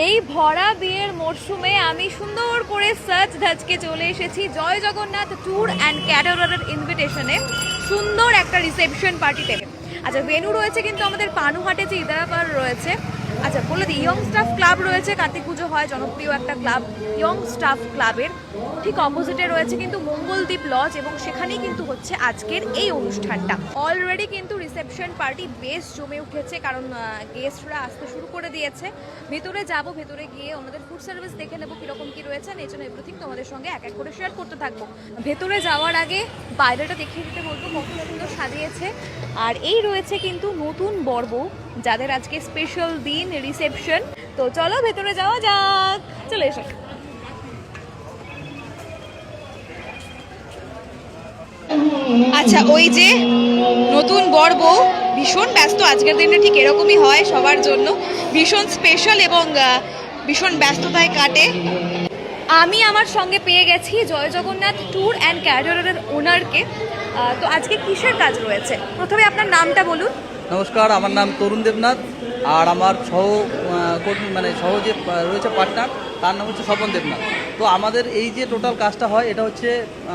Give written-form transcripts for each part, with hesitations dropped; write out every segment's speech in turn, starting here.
এই ভরা বিয়ের মরশুমে আমি সুন্দর করে সাজ ধাজকে চলে এসেছি জয় জগন্নাথ ট্যুর অ্যান্ড ক্যাটারারের ইনভিটেশনে সুন্দর একটা রিসেপশন পার্টিতে। আচ্ছা, ভেন্যু রয়েছে কিন্তু আমাদের পানুহাটে যে ইদারাপাড় রয়েছে। আচ্ছা বলে দিই, ইয়ং স্টাফ ক্লাব রয়েছে, কার্তিক পুজো হয় জনপ্রিয় একটা ক্লাব, ইয়ং স্টাফ ক্লাবের ঠিক অপোজিটে রয়েছে কিন্তু মঙ্গলদ্বীপ লজ, এবং সেখানেই কিন্তু হচ্ছে আজকের এই অনুষ্ঠানটা। অলরেডি কিন্তু রিসেপশন পার্টি বেশ জমে উঠেছে, কারণ গেস্টরা আসতে শুরু করে দিয়েছে। ভেতরে যাব, ভেতরে গিয়ে ওনাদের ফুড সার্ভিস দেখে নেবো কীরকম কী রয়েছে, এই জন্য এভরিথিং তোমাদের সঙ্গে এক এক করে শেয়ার করতে থাকবো। ভেতরে যাওয়ার আগে বাইরেটা দেখিয়ে দিতে বলবো কত সুন্দর সাজিয়েছে। আর এই রয়েছে কিন্তু নতুন বর্ব, যাদের আজকে স্পেশাল দিন রিসেপশন। তো চলো ভেতরে যাওয়া যাক, চলে এসো। আচ্ছা, ওই যে নতুন বর বউ ভীষণ ব্যস্ত, আজকের দিনটা ঠিক এরকমই হয় সবার জন্য, ভীষণ স্পেশাল এবং ভীষণ ব্যস্ততায় কাটে। আমি আমার সঙ্গে পেয়ে গেছি জয় জগন্নাথ ট্যুর অ্যান্ড ক্যাটারারের ওনারকে। তো আজকে কিসের কাজ রয়েছে, প্রথমে আপনার নামটা বলুন। নমস্কার, আমার নাম তরুণ দেবনাথ, আর আমার সহ যে রয়েছে পার্টনার, তার নাম হচ্ছে স্বপন দেবনাথ। তো আমাদের এই যে টোটাল কাজটা হয়, এটা হচ্ছে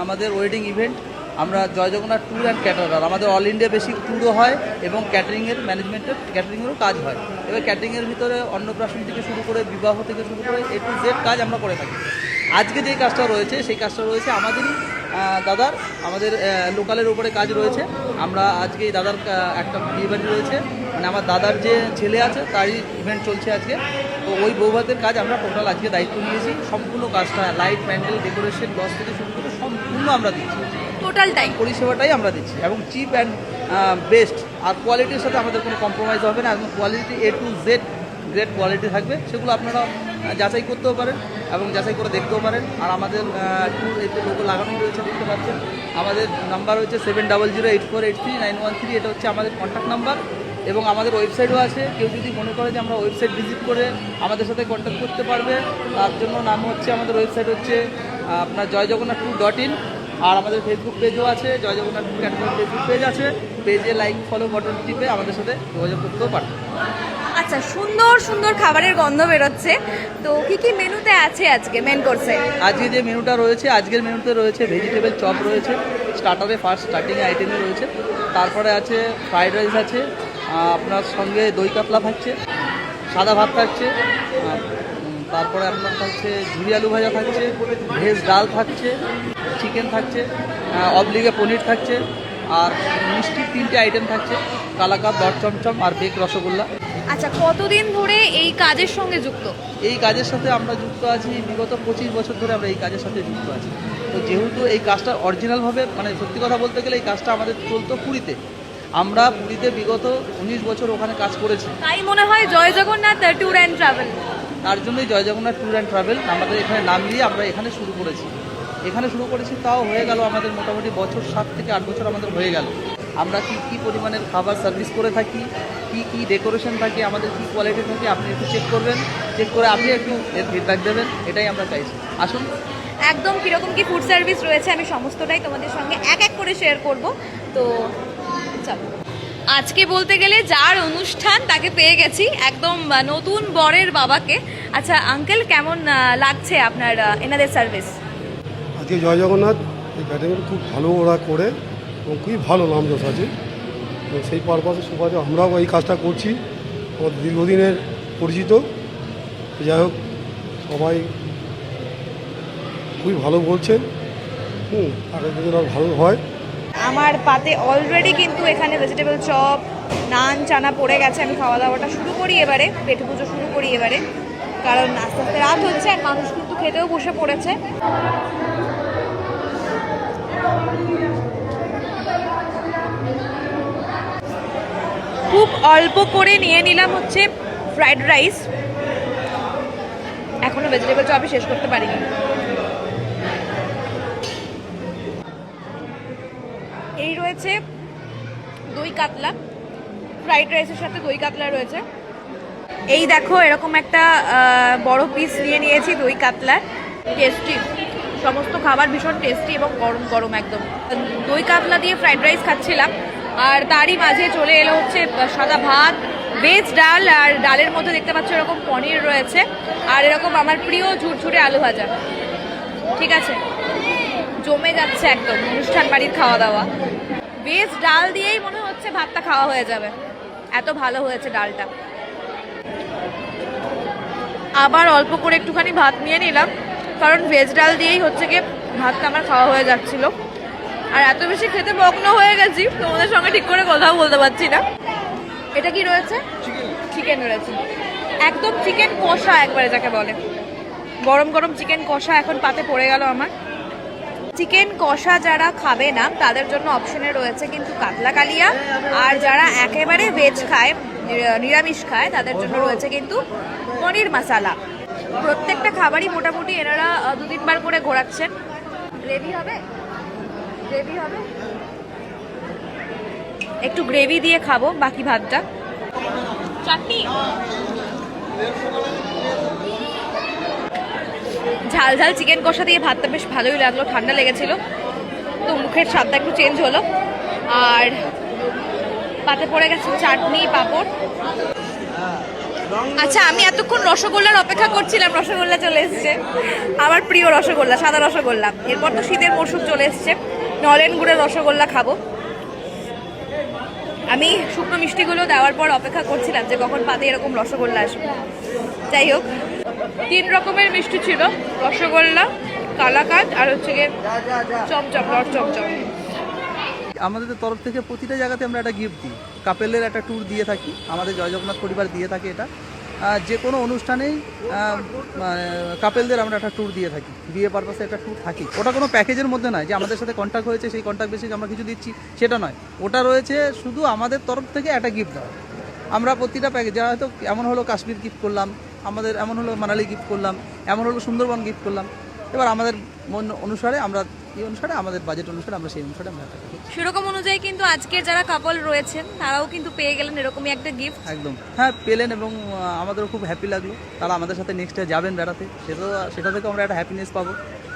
আমাদের ওয়েডিং ইভেন্ট। আমরা জয় জগন্নাথ ট্যুর অ্যান্ড ক্যাটারার, আমাদের অল ইন্ডিয়া বেসিক ট্যুরও হয় এবং ক্যাটারিংয়ের ম্যানেজমেন্টের ক্যাটারিংয়েরও কাজ হয়। এবার ক্যাটারিংয়ের ভিতরে অন্নপ্রাশন থেকে শুরু করে বিবাহ থেকে শুরু করে A to Z কাজ আমরা করে থাকি। আজকে যে কাজটা রয়েছে সেই কাজটা রয়েছে আমাদেরই দাদার, আমাদের লোকালের উপরে কাজ রয়েছে। আমরা আজকে দাদার একটা বিয়ে বাড়ি রয়েছে, মানে আমার দাদার যে ছেলে আছে তারই ইভেন্ট চলছে আজকে। তো ওই বৌভাতের কাজ আমরা টোটাল আজকে দায়িত্ব নিয়েছি। সম্পূর্ণ কাজটা লাইট, প্যান্ডেল, ডেকোরেশন, লজ থেকে শুরু করে সম্পূর্ণ আমরা দিচ্ছি, টোটাল টাইম পরিষেবাটাই আমরা দিচ্ছি এবং চিপ অ্যান্ড বেস্ট। আর কোয়ালিটির সাথে আমাদের কোনো কম্প্রোমাইজ হবে না, এবং quality A to Z great quality থাকবে। সেগুলো আপনারা যাচাই করতেও পারেন এবং যাচাই করে দেখতেও পারেন। আর আমাদের ট্যুর এতে লোগো লাগানো রয়েছে, দেখতে পাচ্ছেন। আমাদের নাম্বার হচ্ছে 7008483913, এটা হচ্ছে আমাদের কন্ট্যাক্ট নাম্বার। এবং আমাদের ওয়েবসাইটও আছে, কেউ যদি মনে করে যে আমরা ওয়েবসাইট ভিজিট করে আমাদের সাথে কন্ট্যাক্ট করতে পারবে, তার জন্য নাম হচ্ছে, আমাদের ওয়েবসাইট হচ্ছে আপনার joyjagannath2.in। আর আমাদের ফেসবুক পেজও আছে, জয় জগন্নাথ ক্যাটারার ফেসবুক পেজ আছে, পেজে লাইক ফলো বাটন টিপে আমাদের সাথে যোগাযোগ করতেও পারবেন। আচ্ছা, সুন্দর সুন্দর খাবারের গন্ধ বেরোচ্ছে। তো কি কি মেনুতে আছে আজকে মেন কোর্সে? আজকে যে মেনুটা রয়েছে, আজকের মেনুতে রয়েছে ভেজিটেবল চপ রয়েছে, স্টার্টারে ফার্স্ট স্টার্টিং আইটেমে রয়েছে। তারপরে আছে ফ্রাইড রাইস আছে, আপনার সঙ্গে দই কাতলা থাকছে, সাদা ভাত থাকছে, তারপরে আপনার থাকছে ঝুরি আলু ভাজা থাকছে, ভেজ ডাল থাকছে, চিকেন থাকছে, অবলিগে পনির থাকছে, আর মিষ্টির 3টে আইটেম থাকছে, কালাকাঁদ, দর চমচম আর বেক রসগোল্লা। আচ্ছা, কতদিন ধরে এই কাজের সঙ্গে যুক্ত? এই কাজের সাথে আমরা যুক্ত আছি বিগত 25 বছর ধরে আমরা এই কাজের সাথে যুক্ত আছি। তো যেহেতু এই কাজটা অরিজিনালভাবে, মানে সত্যি কথা বলতে গেলে এই কাজটা আমাদের চলতো পুরীতে। আমরা পুরীতে বিগত 19 বছর ওখানে কাজ করেছি। তাই মনে হয় জয় জগন্নাথ ট্যুর অ্যান্ড ট্রাভেল, তার জন্যই জয় জগন্নাথ ট্যুর অ্যান্ড ট্রাভেল আমাদের এখানে নাম দিয়ে আমরা এখানে শুরু করেছি। তাও হয়ে গেল আমাদের মোটামুটি বছর 7 থেকে 8 বছর আমাদের হয়ে গেল। আমরা কি পরিমাণের খাবার সার্ভিস করে থাকি, কি ডেকোরেশন থাকে, আমাদের কি কোয়ালিটি থাকে, আপনি একটু চেক করবেন, চেক করে আপনি একটু এর ফিডব্যাক দেবেন, এটাই আমরা চাইছি। আসুন। একদম কিরকম কি ফুড সার্ভিস রয়েছে আমি সমস্তটাই তোমাদের সঙ্গে এক এক করে শেয়ার করব। তো চলো, আজকে বলতে গেলে যার অনুষ্ঠান তাকে পেয়ে গেছি, একদম নতুন বরের বাবাকে। আচ্ছা আঙ্কেল, কেমন লাগছে আপনার এনাদের সার্ভিস? আজকে জয় জগন্নাথ এই ক্যাটারিং খুব ভালো ওরা করে এবং খুবই ভালো নাম যশ আছে, এবং সেই পারপাসে সুবাদে আমরাও এই কাজটা করছি, আমাদের দীর্ঘদিনের পরিচিত। যাই হোক, সবাই খুবই ভালো বলছেন, আগের দিন আর ভালো হয়। আমার পাতে অলরেডি কিন্তু এখানে ভেজিটেবল চপ, নান, চানা পড়ে গেছে। আমি খাওয়া দাওয়াটা শুরু করি এবারে, পেট পুজো শুরু করি এবারে, কারণ আস্তে আস্তে রাত হচ্ছে আর মানুষ কিন্তু খেতেও বসে পড়েছে। খুব অল্প করে নিয়ে নিলাম হচ্ছে ফ্রাইড রাইস, এখনো ভেজিটেবল চপই শেষ করতে পারিনি। এই রয়েছে দই কাতলা, ফ্রাইড রাইসের সাথে দই কাতলা রয়েছে। এই দেখো, এরকম একটা বড় পিস নিয়ে নিয়েছি দই কাতলার। টেস্টি, সমস্ত খাবার ভীষণ টেস্টি এবং গরম গরম একদম। দই কাতলা দিয়ে ফ্রাইড রাইস খাচ্ছিলাম, আর তারই মাঝে চলে এলো হচ্ছে সাদা ভাত, ভেজ ডাল, আর ডালের মধ্যে দেখতে পাচ্ছ এরকম পনির রয়েছে, আর এরকম আমার প্রিয় ঝুরঝুরে আলু ভাজা। ঠিক আছে, জমে যাচ্ছে একদম অনুষ্ঠান বাড়ির খাওয়া দাওয়া। ভেজ ডাল দিয়েই মনে হচ্ছে ভাতটা খাওয়া হয়ে যাবে, এত ভালো হয়েছে ডালটা। আবার অল্প করে একটুখানি ভাত নিয়ে নিলাম, কারণ ভেজ ডাল দিয়েই হচ্ছে গিয়ে ভাতটা আমার খাওয়া হয়ে যাচ্ছিল। আর এত বেশি খেতে মগ্ন হয়ে গেছি, তোমাদের সঙ্গে ঠিক করে কথাও বলতে পারছি না। এটা কি রয়েছে? চিকেন রয়েছে, একদম চিকেন কষা একবারে যাকে বলে। গরম গরম চিকেন কষা এখন পাতে পড়ে গেল আমার। চিকেন কষা যারা খাবে না তাদের জন্য অপশনে রয়েছে কিন্তু কাতলা কালিয়া, আর যারা একেবারে ভেজ খায়, নিরামিষ খায়, তাদের জন্য রয়েছে কিন্তু পনির মশালা। প্রত্যেকটা খাবারই মোটামুটি এনারা 2-3 বার করে ঘোরাচ্ছেন। গ্রেভি হবে, গ্রেভি হবে, একটু গ্রেভি দিয়ে খাবো বাকি ভাতটা। চাটনি, ঝাল ঝাল চিকেন কষা দিয়ে ভাতটা বেশ ভালোই লাগলো, ঠান্ডা লেগেছিল তো মুখের স্বাদটা একটু চেঞ্জ হলো। আর পাতে পড়ে গেছে চাটনি, পাঁপড়। আচ্ছা, আমি এতক্ষণ রসগোল্লার অপেক্ষা করছিলাম, রসগোল্লা চলে এসছে, আমার প্রিয় রসগোল্লা, সাদা রসগোল্লা। এরপর তো শীতের মরশুম চলে এসছে, নলেন গুড়ের রসগোল্লা খাবো। আমি শুকনো মিষ্টিগুলো দেওয়ার পর অপেক্ষা করছিলাম যে কখন পাতে এরকম রসগোল্লা আসবে। যাই হোক, 3 রকমের মিষ্টি ছিল, রসগোল্লা, কালাকাঁদ আর হচ্ছে গিয়ে চমচম, রস চমচম। আমাদের তরফ থেকে প্রতিটা জায়গাতে আমরা একটা গিফট দিই, কাপেলের একটা ট্যুর দিয়ে থাকি, আমাদের জয় জগন্নাথ পরিবার দিয়ে থাকে এটা। যে কোনো অনুষ্ঠানেই কাপেলদের আমরা একটা ট্যুর দিয়ে থাকি, বিয়ে পারপাসে একটা ট্যুর থাকি। ওটা কোনো প্যাকেজের মধ্যে নয় যে আমাদের সাথে কন্ট্যাক্ট হয়েছে সেই কন্ট্যাক্ট বেসিস আমরা কিছু দিচ্ছি, সেটা নয়। ওটা রয়েছে শুধু আমাদের তরফ থেকে একটা গিফট দেওয়া। আমরা প্রতিটা প্যাকেজ, যা হয়তো এমন হলো কাশ্মীর গিফট করলাম, আমাদের এমন হলো মানালি গিফট করলাম, এমন হলো সুন্দরবন গিফট করলাম। এবার আমাদের মন অনুসারে আমরা এই অনুসারে আমাদের বাজেট অনুসারে আমরা সেই অনুসারে আমরা সেরকম অনুযায়ী কিন্তু আজকে যারা কাপল রয়েছেন তারাও কিন্তু পেয়ে গেলেন এরকমই একটা গিফট। একদম, হ্যাঁ পেলেন, এবং আমাদেরও খুব হ্যাপি লাগলো। তারা আমাদের সাথে নেক্সট ডে যাবেন বেড়াতে, সেটা থেকে আমরা একটা হ্যাপিনেস পাবো।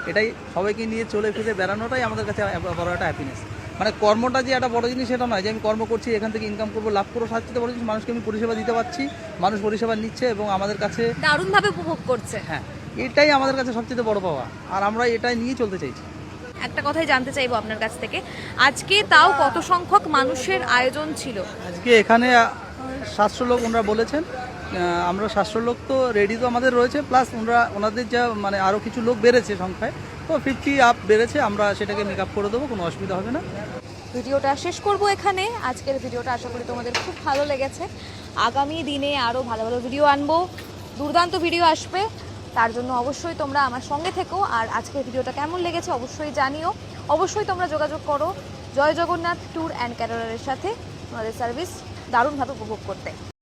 এটাই, সবাইকে নিয়ে চলে ফিরে বেড়ানোটাই আমাদের কাছে বড় একটা হ্যাপিনেস। মানে কর্মটা যে একটা বড় জিনিস সেটা নয়, যে আমি কর্ম করছি এখান থেকে ইনকাম করবো, লাভ করবো, সবচেয়ে বড় জিনিস মানুষকে আমি পরিষেবা দিতে পারছি, মানুষ পরিষেবা নিচ্ছে এবং আমাদের কাছে দারুণভাবে উপভোগ করছে। হ্যাঁ, এটাই আমাদের কাছে সবচেয়ে বড় পাওয়া, আর আমরা এটাই নিয়ে চলতে চাইছি। একটা কথাই জানতে চাইবো আপনার কাছ থেকে, আজকে তাও কত সংখ্যক মানুষের আয়োজন ছিল? আজকে এখানে 700 লোক ওনারা বলেছেন। আমরা 700 লোক তো রেডি তো আমাদের রয়েছে, প্লাস ওনাদের যা মানে আরও কিছু লোক বেড়েছে সংখ্যায়, তো 50 আপ বেড়েছে। আমরা সেটাকে মেক আপ করে দেবো, কোনো অসুবিধা হবে না। ভিডিওটা শেষ করব এখানে। আজকের ভিডিওটা আশা করি তোমাদের খুব ভালো লেগেছে। আগামী দিনে আরও ভালো ভালো ভিডিও আনবো, দুর্দান্ত ভিডিও আসবে, তার জন্য অবশ্যই তোমরা আমার সঙ্গে থেকো। আর আজকের ভিডিওটা কেমন লেগেছে অবশ্যই জানিও। অবশ্যই তোমরা যোগাযোগ করো জয় জগন্নাথ ট্যুর অ্যান্ড ক্যাটারারের সাথে, তোমাদের সার্ভিস দারুণভাবে উপভোগ করতে।